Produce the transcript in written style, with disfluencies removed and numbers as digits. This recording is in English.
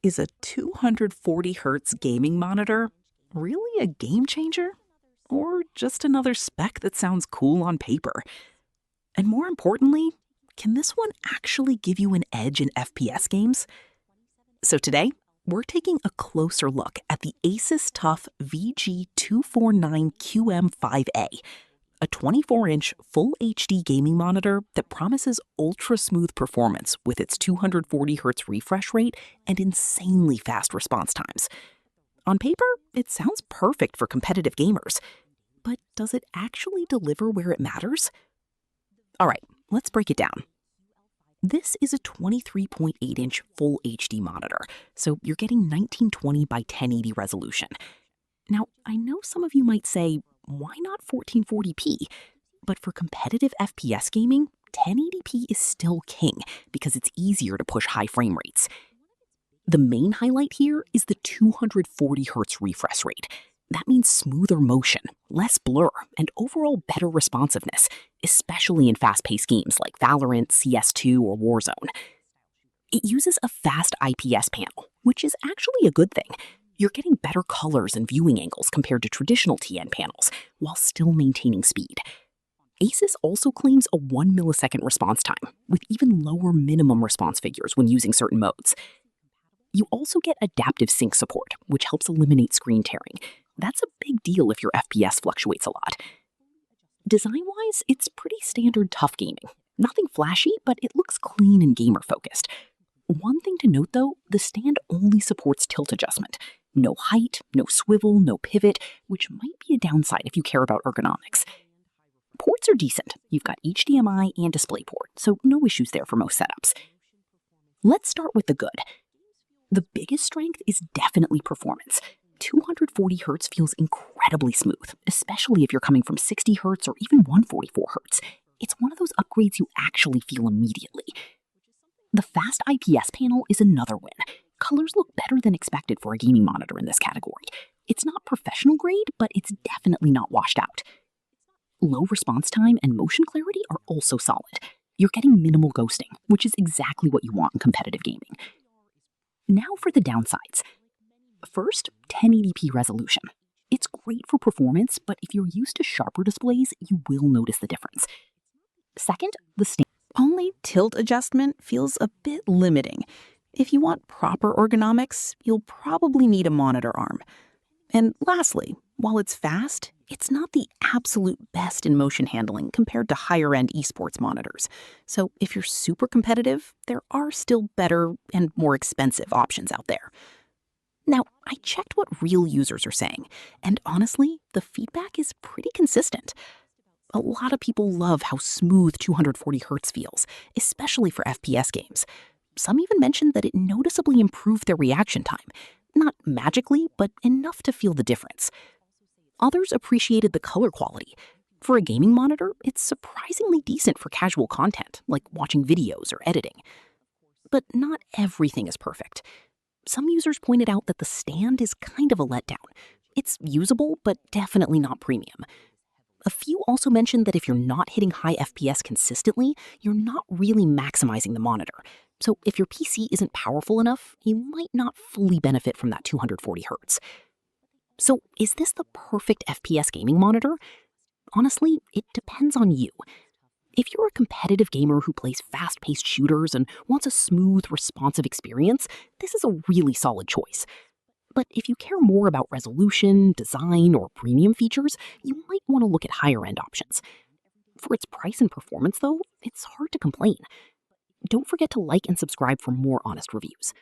Is a 240Hz gaming monitor really a game changer? Or just another spec that sounds cool on paper? And more importantly, can this one actually give you an edge in FPS games? So today, we're taking a closer look at the Asus TUF VG249QM5A, a 24-inch Full HD gaming monitor that promises ultra-smooth performance with its 240Hz refresh rate and insanely fast response times. On paper, it sounds perfect for competitive gamers, but does it actually deliver where it matters? All right, let's break it down. This is a 23.8-inch Full HD monitor, so you're getting 1920 by 1080 resolution. Now, I know some of you might say, why not 1440p? But for competitive FPS gaming, 1080p is still king because it's easier to push high frame rates. The main highlight here is the 240Hz refresh rate. That means smoother motion, less blur, and overall better responsiveness, especially in fast-paced games like Valorant, CS2, or Warzone. It uses a Fast IPS panel, which is actually a good thing. You're getting better colors and viewing angles compared to traditional TN panels, while still maintaining speed. Asus also claims a 1 millisecond response time, with even lower minimum response figures when using certain modes. You also get adaptive sync support, which helps eliminate screen tearing. That's a big deal if your FPS fluctuates a lot. Design-wise, it's pretty standard TUF gaming. Nothing flashy, but it looks clean and gamer-focused. One thing to note though, the stand only supports tilt adjustment. No height, no swivel, no pivot, which might be a downside if you care about ergonomics. Ports are decent. You've got HDMI and DisplayPort, so no issues there for most setups. Let's start with the good. The biggest strength is definitely performance. 240Hz feels incredibly smooth, especially if you're coming from 60Hz or even 144Hz. It's one of those upgrades you actually feel immediately. The Fast IPS panel is another win. Colors look better than expected for a gaming monitor in this category. It's not professional grade, but it's definitely not washed out. Low response time and motion clarity are also solid. You're getting minimal ghosting, which is exactly what you want in competitive gaming. Now for the downsides. First, 1080p resolution. It's great for performance, but if you're used to sharper displays, you will notice the difference. Second, the stand. Only tilt adjustment feels a bit limiting. If you want proper ergonomics, you'll probably need a monitor arm. And lastly, while it's fast, it's not the absolute best in motion handling compared to higher-end esports monitors. So if you're super competitive, there are still better and more expensive options out there. Now, I checked what real users are saying, and honestly, the feedback is pretty consistent. A lot of people love how smooth 240Hz feels, especially for FPS games. Some even mentioned that it noticeably improved their reaction time. Not magically, but enough to feel the difference. Others appreciated the color quality. For a gaming monitor, it's surprisingly decent for casual content, like watching videos or editing. But not everything is perfect. Some users pointed out that the stand is kind of a letdown. It's usable, but definitely not premium. A few also mentioned that if you're not hitting high FPS consistently, you're not really maximizing the monitor. So if your PC isn't powerful enough, you might not fully benefit from that 240Hz. So is this the perfect FPS gaming monitor? Honestly, it depends on you. If you're a competitive gamer who plays fast-paced shooters and wants a smooth, responsive experience, this is a really solid choice. But if you care more about resolution, design, or premium features, you might want to look at higher-end options. For its price and performance, though, it's hard to complain. Don't forget to like and subscribe for more honest reviews.